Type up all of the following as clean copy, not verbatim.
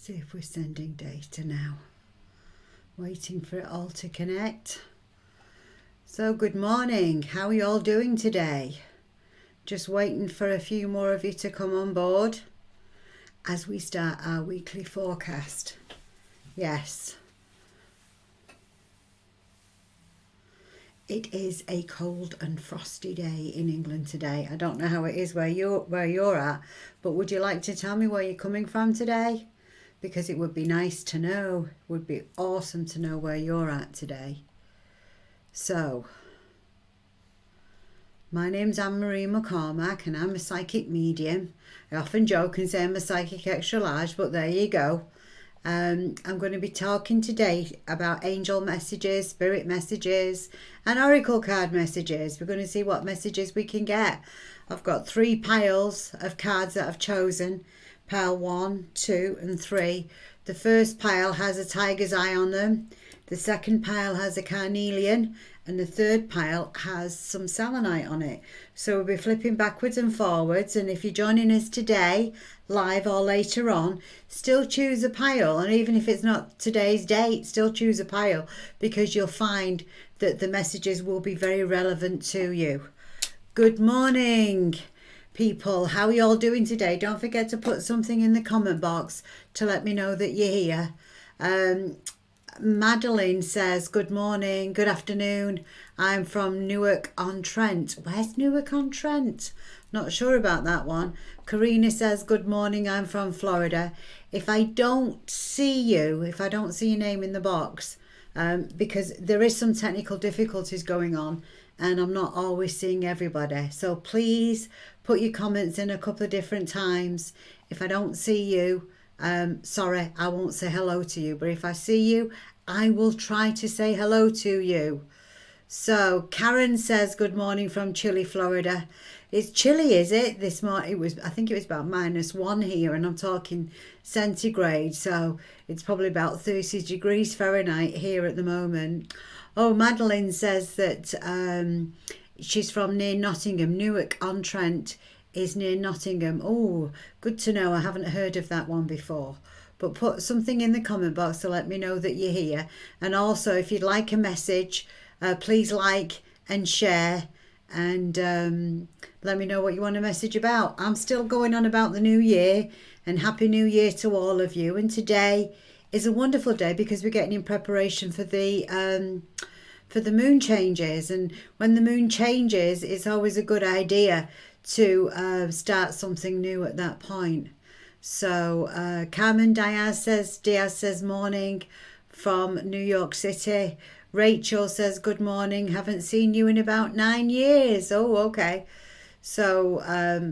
See if we're sending data now. Waiting for it all to connect. So good morning. How are you all doing today? Just waiting for a few more of you to come on board as we start our weekly forecast. Yes. It is a cold and frosty day in England today. I don't know how it is where you're at, but would you like to tell me where you're coming from today? Because it would be nice to know. It would be awesome to know where you're at today. So, my name's Anne-Marie McCormack and I'm a psychic medium. I often joke and say I'm a psychic extra large, but there you go. I'm going to be talking today about angel messages, spirit messages and oracle card messages. We're going to see what messages we can get. I've got 3 piles of cards that I've chosen. Pile 1, 2 and 3. The first pile has a tiger's eye on them. The second pile has a carnelian. And the third pile has some selenite on it. So we'll be flipping backwards and forwards. And if you're joining us today, live or later on, still choose a pile. And even if it's not today's date, still choose a pile, because you'll find that the messages will be very relevant to you. Good morning, people. How are you all doing today? Don't forget to put something in the comment box to let me know that you're here. Madeline says, good morning, good afternoon. I'm from Newark-on-Trent. Where's Newark-on-Trent? Not sure about that one. Karina says, good morning, I'm from Florida. If I don't see your name in the box, because there is some technical difficulties going on and I'm not always seeing everybody. So please put your comments in a couple of different times. If I don't see you, sorry, I won't say hello to you, but if I see you, I will try to say hello to you. So Karen says, good morning from chilly Florida. It's chilly, is it? This morning I think it was about -1 here, and I'm talking centigrade, so it's probably about 30 degrees Fahrenheit here at the moment. Oh, Madeline says that she's from near Nottingham. Newark-on-Trent is near Nottingham. Oh, good to know. I haven't heard of that one before. But put something in the comment box to let me know that you're here. And also, if you'd like a message, please like and share. And let me know what you want to message about. I'm still going on about the new year. And Happy New Year to all of you. And today is a wonderful day because we're getting in preparation for the moon changes. And when the moon changes, it's always a good idea to start something new at that point. So Carmen Diaz says morning from New York City. Rachel says good morning, haven't seen you in about 9 years. Oh, okay. So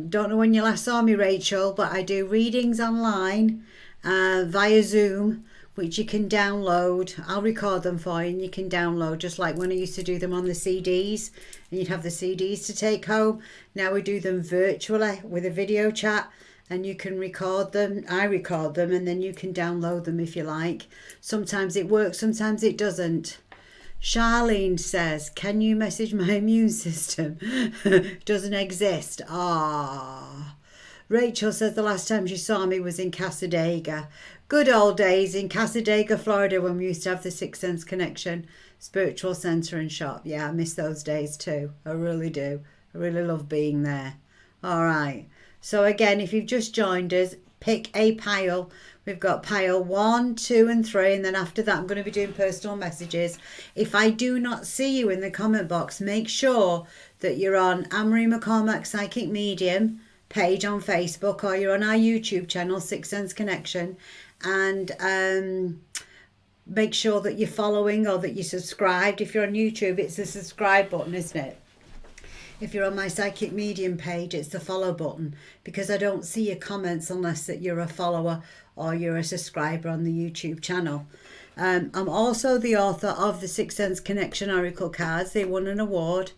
don't know when you last saw me, Rachel, but I do readings online via Zoom, which you can download. I'll record them for you and you can download, just like when I used to do them on the CDs and you'd have the CDs to take home. Now we do them virtually with a video chat and you can record them. I record them and then you can download them if you like. Sometimes it works, sometimes it doesn't. Charlene says, can you message my immune system? Doesn't exist. Ah. Rachel says the last time she saw me was in Cassadaga. Good old days in Cassadaga, Florida, when we used to have the Sixth Sense Connection Spiritual Centre and shop. Yeah, I miss those days too. I really do. I really love being there. All right. So again, if you've just joined us, pick a pile. We've got pile 1, 2 and 3, and then after that I'm going to be doing personal messages. If I do not see you in the comment box, make sure that you're on Anne-Marie McCormack Psychic Medium page on Facebook, or you're on our YouTube channel, Sixth Sense Connection, and make sure that you're following or that you're subscribed. If you're on YouTube, it's the subscribe button, isn't it? If you're on my Psychic Medium page, it's the follow button, because I don't see your comments unless that you're a follower or you're a subscriber on the YouTube channel. I'm also the author of the Sixth Sense Connection Oracle cards. They won an award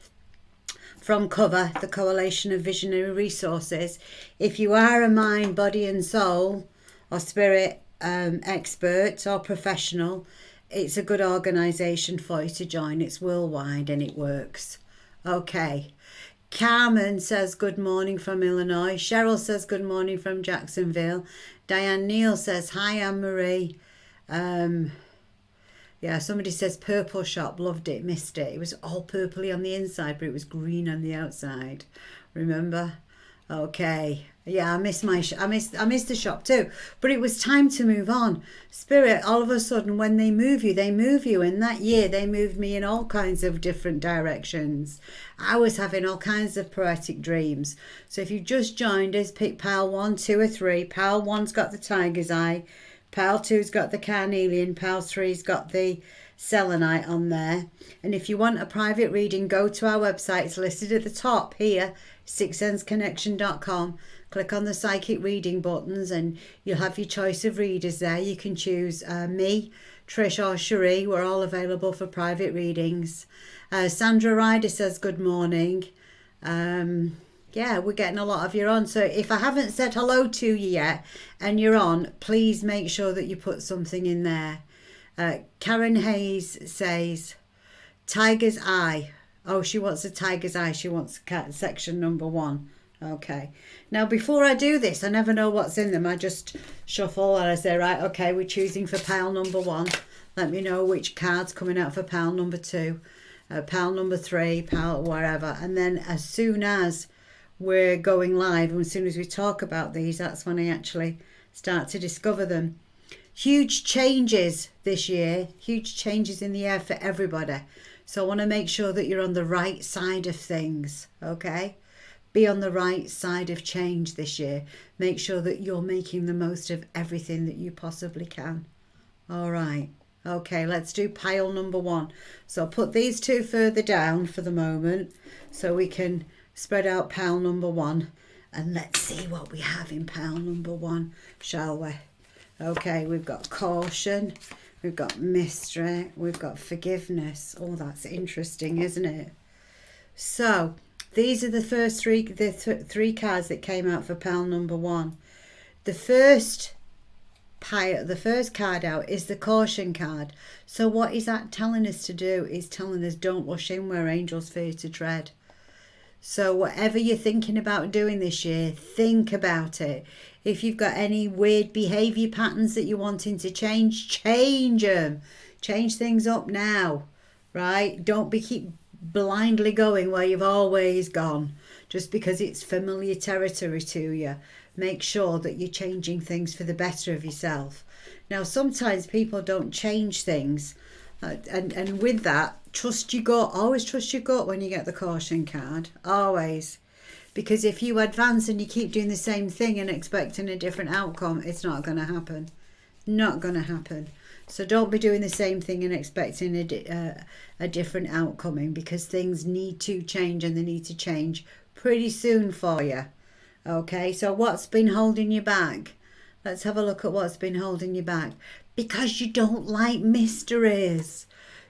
from Cover, the Coalition of Visionary Resources. If you are a mind, body and soul or spirit expert or professional, it's a good organisation for you to join. It's worldwide and it works. Okay. Carmen says good morning from Illinois. Cheryl says good morning from Jacksonville. Diane Neal says hi, Anne-Marie. Yeah, somebody says purple shop, loved it, missed it. It was all purpley on the inside, but it was green on the outside. Remember? Okay. Yeah, I miss the shop too. But it was time to move on. Spirit, all of a sudden, when they move you, they move you. And that year, they moved me in all kinds of different directions. I was having all kinds of poetic dreams. So if you just joined us, pick pile 1, 2 or 3. Pile 1's got the tiger's eye. Pile 2's got the carnelian. Pile 3's got the selenite on there. And if you want a private reading, go to our website. It's listed at the top here, sixthsenseconnection.com. Click on the psychic reading buttons and you'll have your choice of readers there. You can choose me, Trish or Cherie. We're all available for private readings. Sandra Ryder says good morning. Yeah, we're getting a lot of you on. So if I haven't said hello to you yet and you're on, please make sure that you put something in there. Karen Hayes says, tiger's eye. Oh, she wants a tiger's eye. She wants section number 1. Okay. Now, before I do this, I never know what's in them. I just shuffle and I say, right, okay, we're choosing for pile number 1. Let me know which card's coming out for pile number 2, pile number 3, pile wherever. And then as soon as we're going live, and as soon as we talk about these, that's when I actually start to discover them. Huge changes this year, huge changes in the air for everybody. So I want to make sure that you're on the right side of things, okay? Be on the right side of change this year. Make sure that you're making the most of everything that you possibly can. All right. Okay, let's do pile number 1. So I'll put these 2 further down for the moment so we can spread out pile number 1. And let's see what we have in pile number 1, shall we? Okay, we've got caution, we've got mystery, we've got forgiveness. Oh, that's interesting, isn't it? So these are the first three cards that came out for pile number 1. The first card out is the caution card. So what is that telling us to do? Is telling us don't rush in where angels fear to tread. So whatever you're thinking about doing this year, think about it. If you've got any weird behaviour patterns that you're wanting to change them. Change things up now, right? Don't keep blindly going where you've always gone just because it's familiar territory to you. Make sure that you're changing things for the better of yourself. Now, sometimes people don't change things. And with that, trust your gut. Always trust your gut when you get the caution card. Always. Because if you advance and you keep doing the same thing and expecting a different outcome, it's not going to happen. Not going to happen. So don't be doing the same thing and expecting a different outcome, because things need to change, and they need to change pretty soon for you. Okay, so what's been holding you back? Let's have a look at what's been holding you back. Because you don't like mysteries.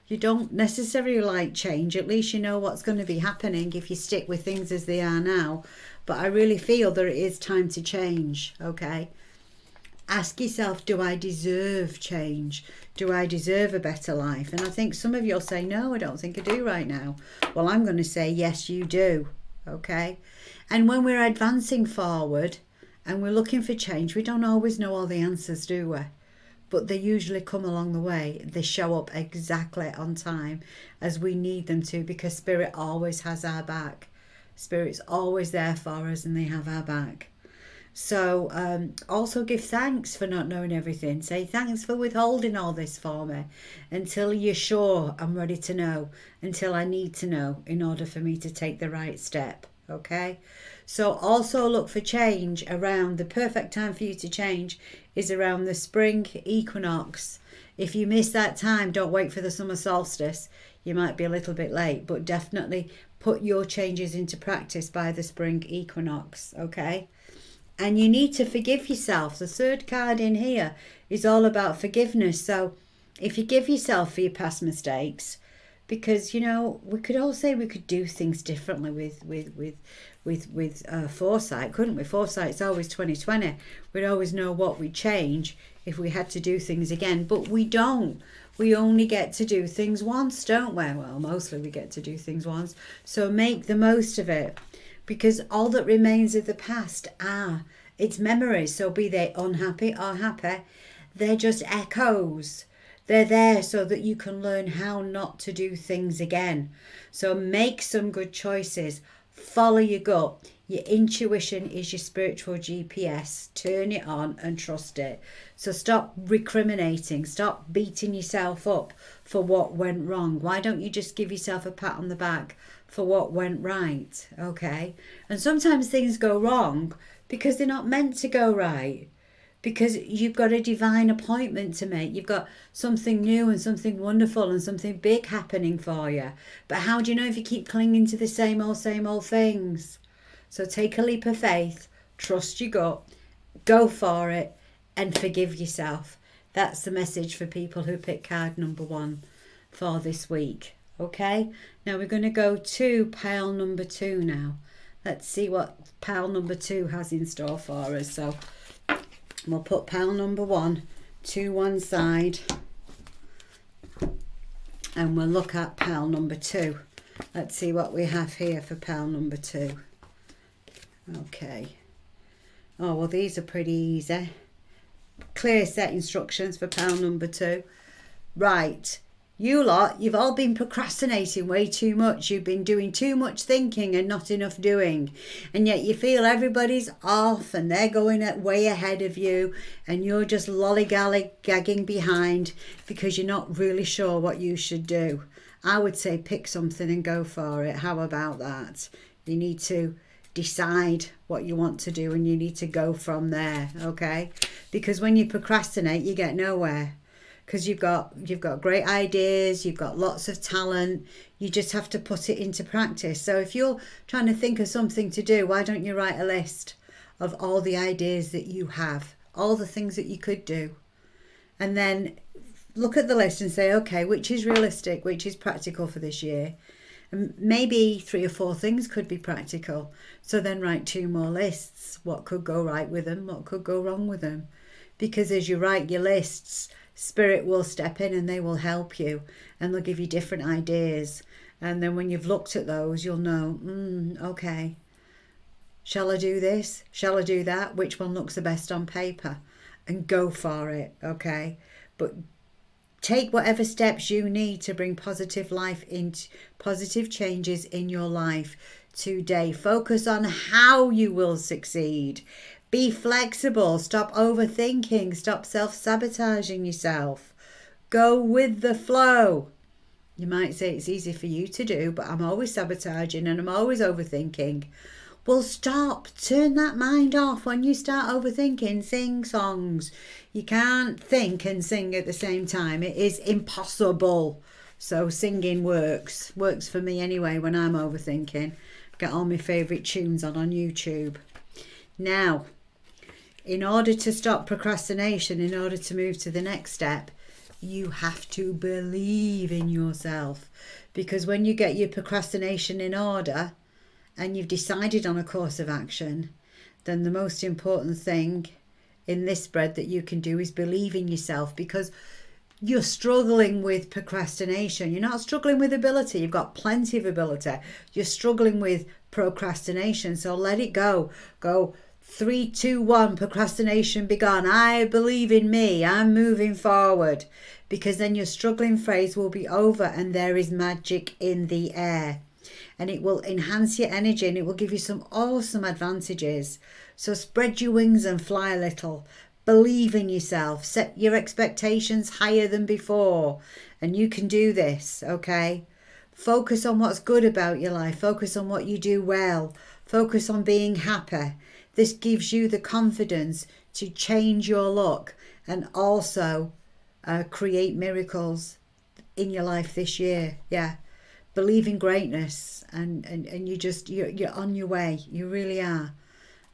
You don't necessarily like change. At least you know what's going to be happening if you stick with things as they are now. But I really feel that it is time to change, okay? Ask yourself, do I deserve change? Do I deserve a better life? And I think some of you will say, no, I don't think I do right now. Well, I'm going to say, yes, you do, okay? And when we're advancing forward and we're looking for change, we don't always know all the answers, do we? But they usually come along the way. They show up exactly on time as we need them to, because Spirit always has our back. Spirit's always there for us, and they have our back. So also give thanks for not knowing everything. Say thanks for withholding all this for me until you're sure I'm ready to know, until I need to know in order for me to take the right step. Okay? So also look for change around the perfect time for you to change is around the spring equinox. If you miss that time, don't wait for the summer solstice. You might be a little bit late, but definitely put your changes into practice by the spring equinox, okay? And you need to forgive yourself. The third card in here is all about forgiveness. So if you give yourself for your past mistakes, because, you know, we could all say we could do things differently with foresight, couldn't we? Foresight's always 2020. We'd always know what we'd change if we had to do things again, but we don't. We only get to do things once, don't we? Well, mostly we get to do things once. So make the most of it, because all that remains of the past are its memories. So be they unhappy or happy, they're just echoes. They're there so that you can learn how not to do things again. So make some good choices. Follow your gut. Your intuition is your spiritual GPS. Turn it on and trust it. So stop recriminating. Stop beating yourself up for what went wrong. Why don't you just give yourself a pat on the back for what went right? Okay? And sometimes things go wrong because they're not meant to go right. Because you've got a divine appointment to make. You've got something new and something wonderful and something big happening for you. But how do you know if you keep clinging to the same old things? So take a leap of faith, trust your gut, go for it, and forgive yourself. That's the message for people who pick card number 1 for this week. Okay? Now we're going to go to pile number 2 now. Let's see what pile number 2 has in store for us. So we'll put pile number 1 to one side and we'll look at pile number 2. Let's see what we have here for pile number 2. Okay. Oh, well, these are pretty easy. Clear set instructions for pile number 2. Right. You lot, you've all been procrastinating way too much. You've been doing too much thinking and not enough doing. And yet you feel everybody's off and they're going way ahead of you and you're just lollygagging behind because you're not really sure what you should do. I would say pick something and go for it. How about that? You need to decide what you want to do and you need to go from there, okay? Because when you procrastinate, you get nowhere. Because you've got great ideas, you've got lots of talent, you just have to put it into practice. So if you're trying to think of something to do, why don't you write a list of all the ideas that you have, all the things that you could do, and then look at the list and say, okay, which is realistic, which is practical for this year, and maybe 3 or 4 things could be practical. So then write 2 more lists. What could go right with them, what could go wrong with them? Because as you write your lists, Spirit will step in and they will help you and they'll give you different ideas. And then when you've looked at those, you'll know, okay, shall I do this? Shall I do that? Which one looks the best on paper? And go for it, okay? But take whatever steps you need to bring positive changes in your life today. Focus on how you will succeed. Be flexible. Stop overthinking. Stop self-sabotaging yourself. Go with the flow. You might say it's easy for you to do, but I'm always sabotaging and I'm always overthinking. Well, stop. Turn that mind off. When you start overthinking, sing songs. You can't think and sing at the same time. It is impossible. So singing works for me anyway when I'm overthinking. Get all my favourite tunes on YouTube. Now, in order to stop procrastination, in order to move to the next step, you have to believe in yourself. Because when you get your procrastination in order and you've decided on a course of action, then the most important thing in this spread that you can do is believe in yourself. Because you're struggling with procrastination. You're not struggling with ability. You've got plenty of ability. You're struggling with procrastination. So let it go. Go 3, 2, 1, procrastination be gone. I believe in me. I'm moving forward. Because then your struggling phase will be over and there is magic in the air. And it will enhance your energy and it will give you some awesome advantages. So spread your wings and fly a little. Believe in yourself. Set your expectations higher than before. And you can do this, okay? Focus on what's good about your life. Focus on what you do well. Focus on being happy. This gives you the confidence to change your luck and also create miracles in your life this year. Yeah. Believe in greatness and you're on your way. You really are.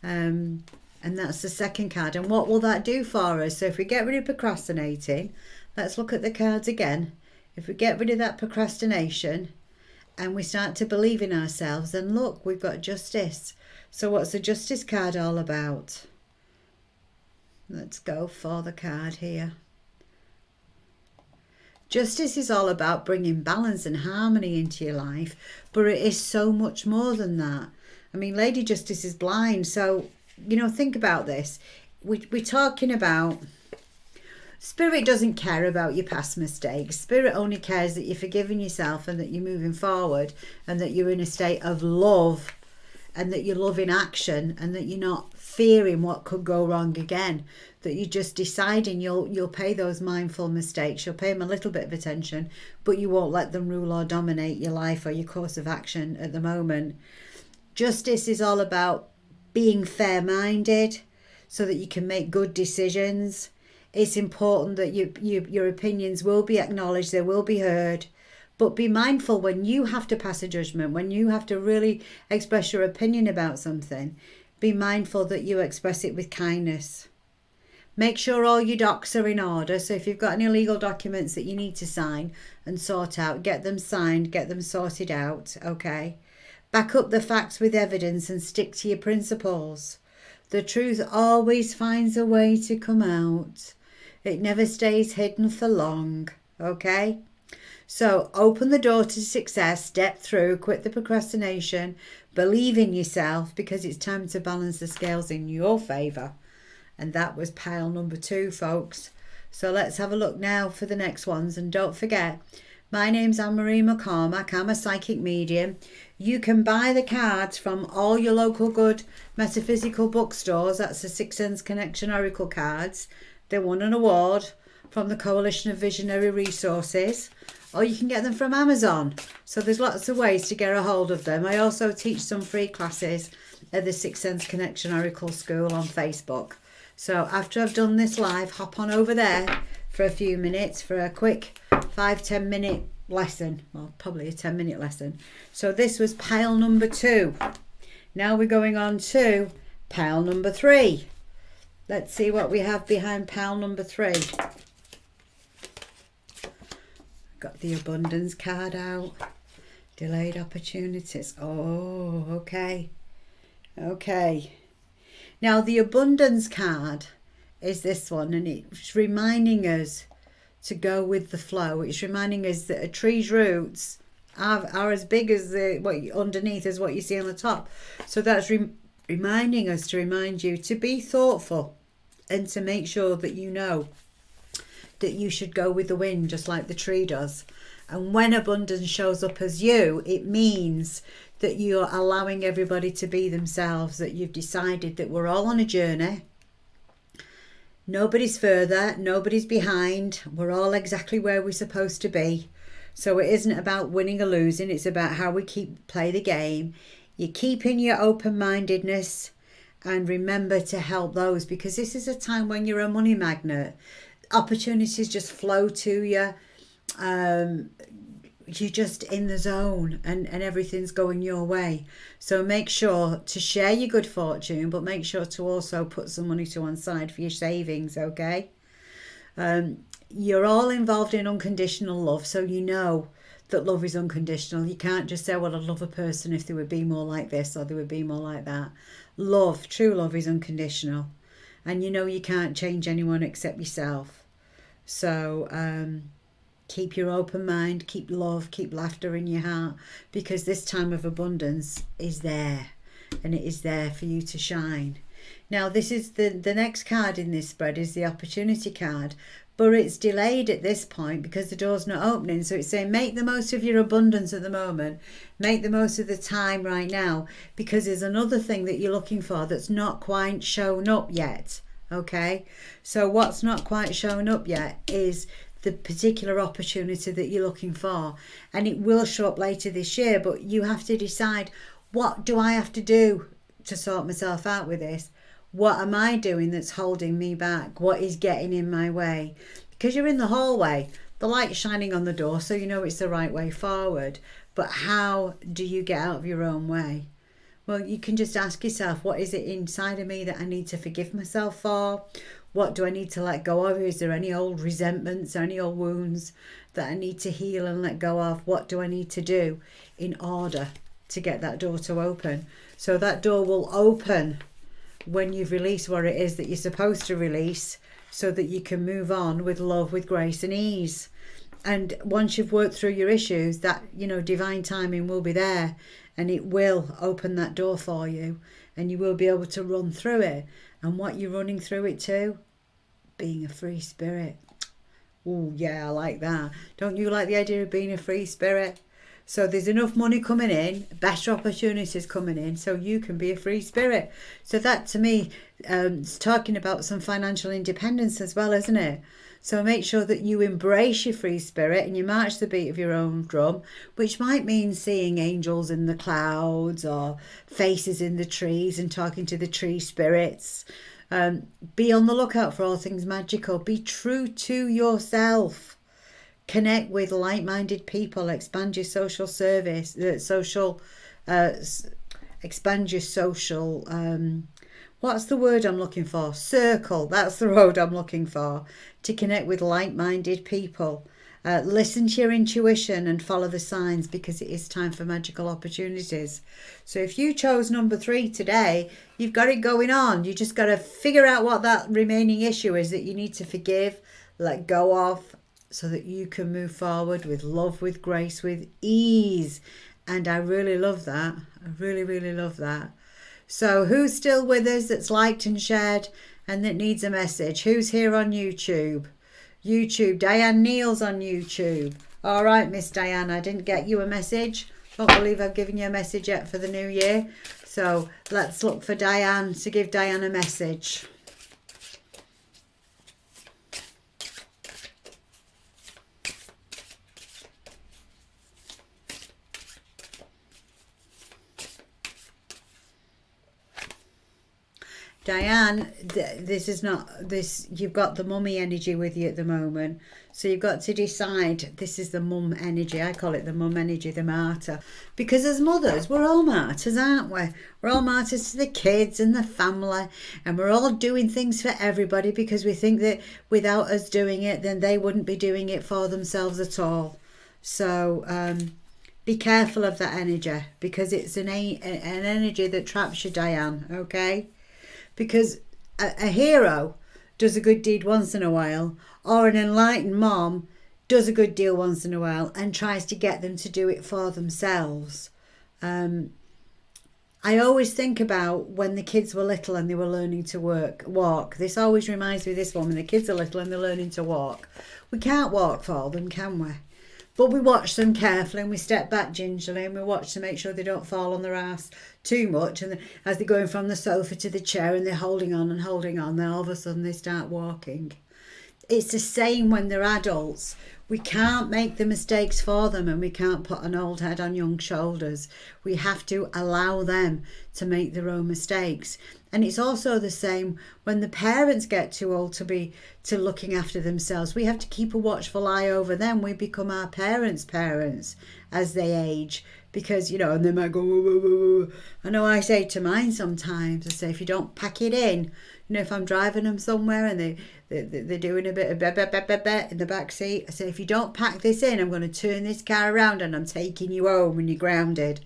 And that's the second card. And what will that do for us? So if we get rid of procrastinating, let's look at the cards again. If we get rid of that procrastination and we start to believe in ourselves, then look, we've got justice. So what's the justice card all about? Let's go for the card here. Justice is all about bringing balance and harmony into your life, but it is so much more than that. I mean, Lady Justice is blind, so, think about this. We're talking about Spirit doesn't care about your past mistakes. Spirit only cares that you're forgiving yourself and that you're moving forward and that you're in a state of love and that you're loving action and that you're not fearing what could go wrong again. That you're just deciding you'll pay those mindful mistakes. You'll pay them a little bit of attention, but you won't let them rule or dominate your life or your course of action at the moment. Justice is all about being fair-minded so that you can make good decisions. It's important that your opinions will be acknowledged, they will be heard, but be mindful when you have to pass a judgment, when you have to really express your opinion about something, be mindful that you express it with kindness. Make sure all your docs are in order, so if you've got any legal documents that you need to sign and sort out, get them signed, get them sorted out, okay? Back up the facts with evidence and stick to your principles. The truth always finds a way to come out. It never stays hidden for long, okay? So open the door to success, step through, quit the procrastination, believe in yourself because it's time to balance the scales in your favour. And that was pile number 2, folks. So let's have a look now for the next ones. And don't forget, my name's Anne-Marie McCormack. I'm a psychic medium. You can buy the cards from all your local good metaphysical bookstores. That's the Sixth Sense Connection Oracle cards. They won an award from the Coalition of Visionary Resources. Or you can get them from Amazon. So there's lots of ways to get a hold of them. I also teach some free classes at the Sixth Sense Connection Oracle School on Facebook. So after I've done this live, hop on over there for a few minutes for a quick 5-10 minute lesson. Well, probably a 10-minute lesson. So this was pile number 2. Now we're going on to pile number 3. Let's see what we have behind pile number 3. Got the abundance card out. Delayed opportunities. Oh, okay. Okay. Now the abundance card is this one, and it's reminding us to go with the flow. It's reminding us that a tree's roots are as big as underneath as what you see on the top. So that's reminding us to remind you to be thoughtful and to make sure that you know that you should go with the wind just like the tree does. And when abundance shows up as you, it means that you're allowing everybody to be themselves, that you've decided that we're all on a journey. Nobody's further, nobody's behind. We're all exactly where we're supposed to be. So it isn't about winning or losing. It's about how we play the game. You're keeping your open-mindedness and remember to help those, because this is a time when you're a money magnet. Opportunities just flow to you. You're just in the zone and everything's going your way. So make sure to share your good fortune, but make sure to also put some money to one side for your savings, okay? You're all involved in unconditional love, so you know that love is unconditional. You can't just say, well, I'd love a person if they would be more like this or they would be more like that. Love, true love is unconditional. And you know you can't change anyone except yourself. So keep your open mind, keep love, keep laughter in your heart, because this time of abundance is there and it is there for you to shine. Now this is the next card in this spread is the opportunity card, but it's delayed at this point because the door's not opening. So it's saying make the most of your abundance at the moment, make the most of the time right now, because there's another thing that you're looking for that's not quite shown up yet. Okay, so what's not quite shown up yet is the particular opportunity that you're looking for, and it will show up later this year, but you have to decide, what do I have to do to sort myself out with this? What am I doing that's holding me back? What is getting in my way? Because you're in the hallway, the light's shining on the door, so you know it's the right way forward. But how do you get out of your own way? Well, you can just ask yourself, what is it inside of me that I need to forgive myself for? What do I need to let go of? Is there any old resentments or any old wounds that I need to heal and let go of? What do I need to do in order to get that door to open? So that door will open when you've released what it is that you're supposed to release, so that you can move on with love, with grace and ease. And once you've worked through your issues, that, divine timing will be there, and it will open that door for you, and you will be able to run through it. And what you're running through it to? Being a free spirit. Oh, yeah, I like that. Don't you like the idea of being a free spirit? So there's enough money coming in, better opportunities coming in, so you can be a free spirit. So that, to me, is talking about some financial independence as well, isn't it? So make sure that you embrace your free spirit and you march the beat of your own drum, which might mean seeing angels in the clouds or faces in the trees and talking to the tree spirits. Be on the lookout for all things magical. Be true to yourself. Connect with like-minded people. Expand your social service. Expand your social. What's the word I'm looking for? Circle. That's the word I'm looking for. To connect with like-minded people. Listen to your intuition and follow the signs, because it is time for magical opportunities. So if you chose number 3 today, you've got it going on. You just got to figure out what that remaining issue is that you need to forgive, let go of, so that you can move forward with love, with grace, with ease. And I really love that. I really, really love that. So who's still with us that's liked and shared and that needs a message? Who's here on YouTube? Diane Neal's on YouTube. All right, Miss Diane, I didn't get you a message. Don't believe I've given you a message yet for the new year. So let's look for Diane to give Diane a message. Diane, you've got the mummy energy with you at the moment. So you've got to decide, this is the mum energy. I call it the mum energy, the martyr. Because as mothers, we're all martyrs, aren't we? We're all martyrs to the kids and the family. And we're all doing things for everybody because we think that without us doing it, then they wouldn't be doing it for themselves at all. So be careful of that energy, because it's an energy that traps you, Diane, okay? Because a hero does a good deed once in a while, or an enlightened mom does a good deal once in a while and tries to get them to do it for themselves. I always think about when the kids were little and they were learning to walk. This always reminds me of this one, when the kids are little and they're learning to walk. We can't walk for them, can we? But we watch them carefully and we step back gingerly and we watch to make sure they don't fall on their ass too much. And as they're going from the sofa to the chair and they're holding on, then all of a sudden they start walking. It's the same when they're adults. We can't make the mistakes for them, and we can't put an old head on young shoulders. We have to allow them to make their own mistakes. And it's also the same when the parents get too old to looking after themselves. We have to keep a watchful eye over them. We become our parents' parents as they age. Because, and they might go, whoa, whoa, whoa. I know I say to mine sometimes, I say, if you don't pack it in, if I'm driving them somewhere and they're doing a bit of in the back seat, I say, if you don't pack this in, I'm going to turn this car around and I'm taking you home when you're grounded.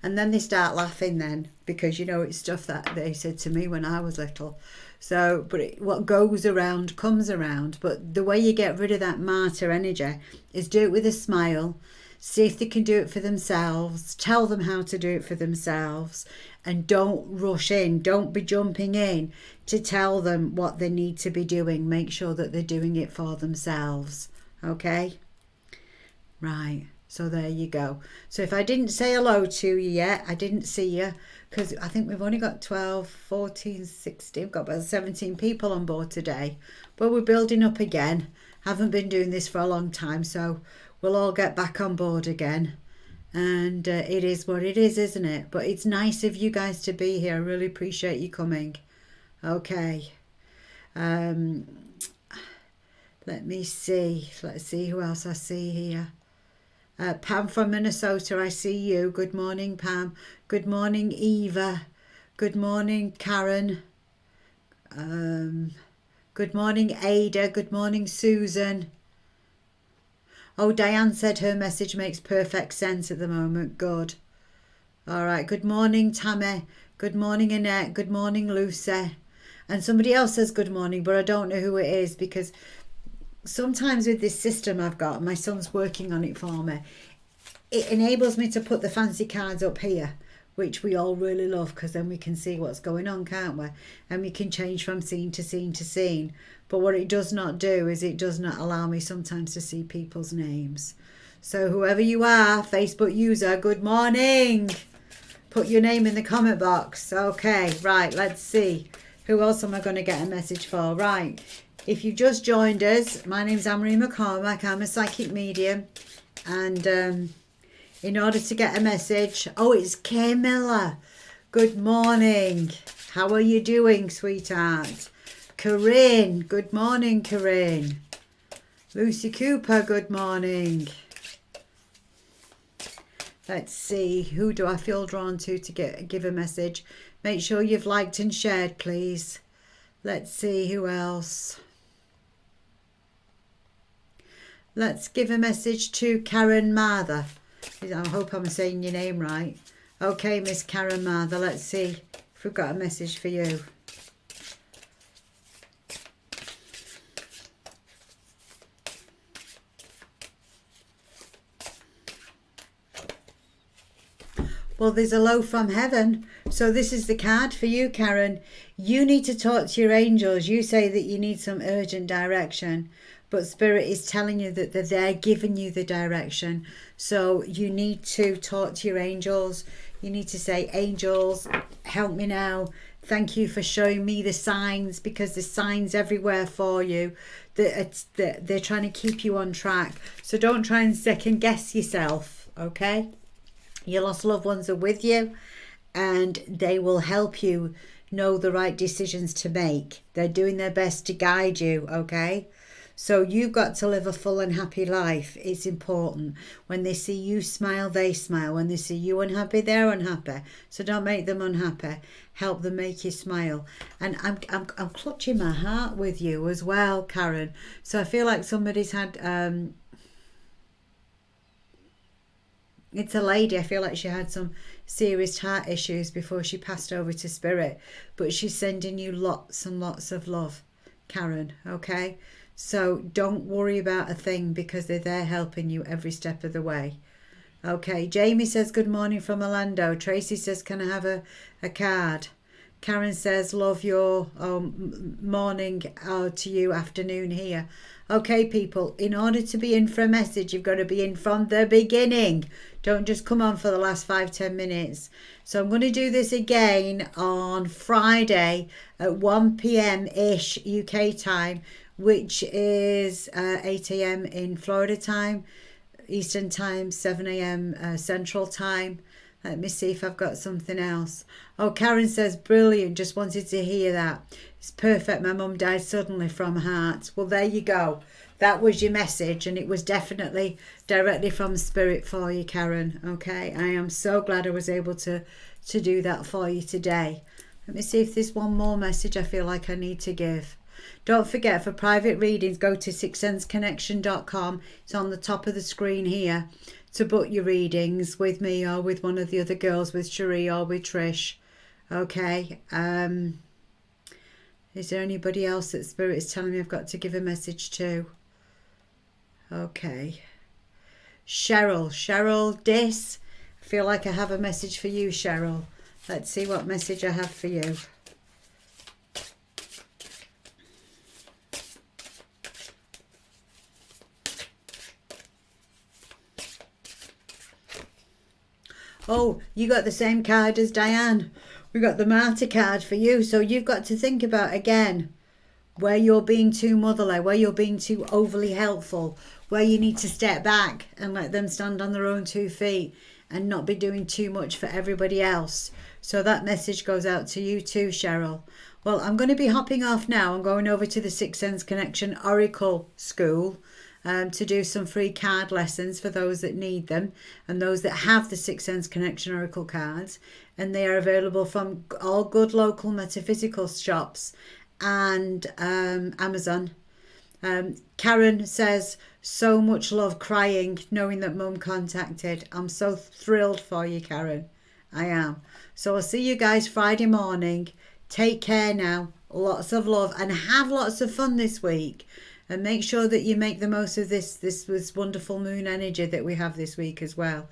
And then they start laughing then, because, it's stuff that they said to me when I was little. So, but what goes around comes around. But the way you get rid of that martyr energy is do it with a smile. See if they can do it for themselves. Tell them how to do it for themselves. And don't rush in. Don't be jumping in to tell them what they need to be doing. Make sure that they're doing it for themselves. Okay? Right. So there you go. So if I didn't say hello to you yet, I didn't see you, because I think we've only got 12, 14, 16. We've got about 17 people on board today. But we're building up again. Haven't been doing this for a long time, so we'll all get back on board again. And it is what it is, isn't it? But it's nice of you guys to be here. I really appreciate you coming. Okay. Let me see. Let's see who else I see here. Pam from Minnesota, I see you. Good morning, Pam. Good morning, Eva. Good morning, Karen. Good morning, Ada. Good morning, Susan. Oh, Diane said her message makes perfect sense at the moment. Good. All right. Good morning, Tammy. Good morning, Annette. Good morning, Lucy. And somebody else says good morning, but I don't know who it is, because sometimes with this system I've got, my son's working on it for me, it enables me to put the fancy cards up here, which we all really love, because then we can see what's going on, can't we? And we can change from scene to scene to scene. But what it does not do is it does not allow me sometimes to see people's names. So whoever you are, Facebook user, good morning. Put your name in the comment box. Okay, right, let's see. Who else am I going to get a message for? Right, if you've just joined us, my name's Anne-Marie McCormack. I'm a psychic medium. And in order to get a message... Oh, it's Kay Miller. Good morning. How are you doing, sweetheart? Corinne. Good morning, Corinne. Lucy Cooper. Good morning. Let's see. Who do I feel drawn to give a message? Make sure you've liked and shared, please. Let's see who else. Let's give a message to Karen Mather. I hope I'm saying your name right. Okay, Miss Karen Mather. Let's see if we've got a message for you. Well, there's a low from heaven. So this is the card for you, Karen. You need to talk to your angels. You say that you need some urgent direction, but Spirit is telling you that they're there giving you the direction. So you need to talk to your angels. You need to say, angels, help me now. Thank you for showing me the signs, because there's signs everywhere for you. They're trying to keep you on track. So don't try and second guess yourself, okay? Your lost loved ones are with you, and they will help you know the right decisions to make. They're doing their best to guide you, okay? So you've got to live a full and happy life. It's important. When they see you smile, they smile. When they see you unhappy, they're unhappy. So don't make them unhappy. Help them make you smile. And I'm clutching my heart with you as well, Karen. So I feel like somebody's had... It's a lady. I feel like she had some serious heart issues before she passed over to Spirit. But she's sending you lots and lots of love, Karen, okay? So don't worry about a thing, because they're there helping you every step of the way. Okay, Jamie says good morning from Orlando. Tracy says, can I have a card? Karen says, love your morning to you, afternoon here. Okay, people, in order to be in for a message, you've got to be in from the beginning. Don't just come on for the last 5-10 minutes. So I'm going to do this again on Friday at 1 p.m-ish UK time, which is 8 a.m. in Florida time, Eastern time, 7 a.m. Central time. Let me see if I've got something else. Oh, Karen says, brilliant. Just wanted to hear that. It's perfect. My mum died suddenly from heart. Well, there you go. That was your message, and it was definitely directly from Spirit for you, Karen. Okay, I am so glad I was able to do that for you today. Let me see if there's one more message I feel like I need to give. Don't forget, for private readings, go to sixsenseconnection.com. It's on the top of the screen here to book your readings with me or with one of the other girls, with Cherie or with Trish. Okay. Is there anybody else that Spirit is telling me I've got to give a message to? Okay. Cheryl Dis. I feel like I have a message for you, Cheryl. Let's see what message I have for you. Oh, you got the same card as Diane. We got the Martyr card for you. So you've got to think about, again, where you're being too motherly, where you're being too overly helpful, where you need to step back and let them stand on their own 2 feet and not be doing too much for everybody else. So that message goes out to you too, Cheryl. Well, I'm going to be hopping off now. I'm going over to the Six Sense Connection Oracle School to do some free card lessons for those that need them and those that have the Six Sense Connection Oracle cards. And they are available from all good local metaphysical shops and Amazon. Karen says, so much love, crying, knowing that Mum contacted. I'm so thrilled for you, Karen. I am. So I'll see you guys Friday morning. Take care now. Lots of love and have lots of fun this week. And make sure that you make the most of this was wonderful moon energy that we have this week as well.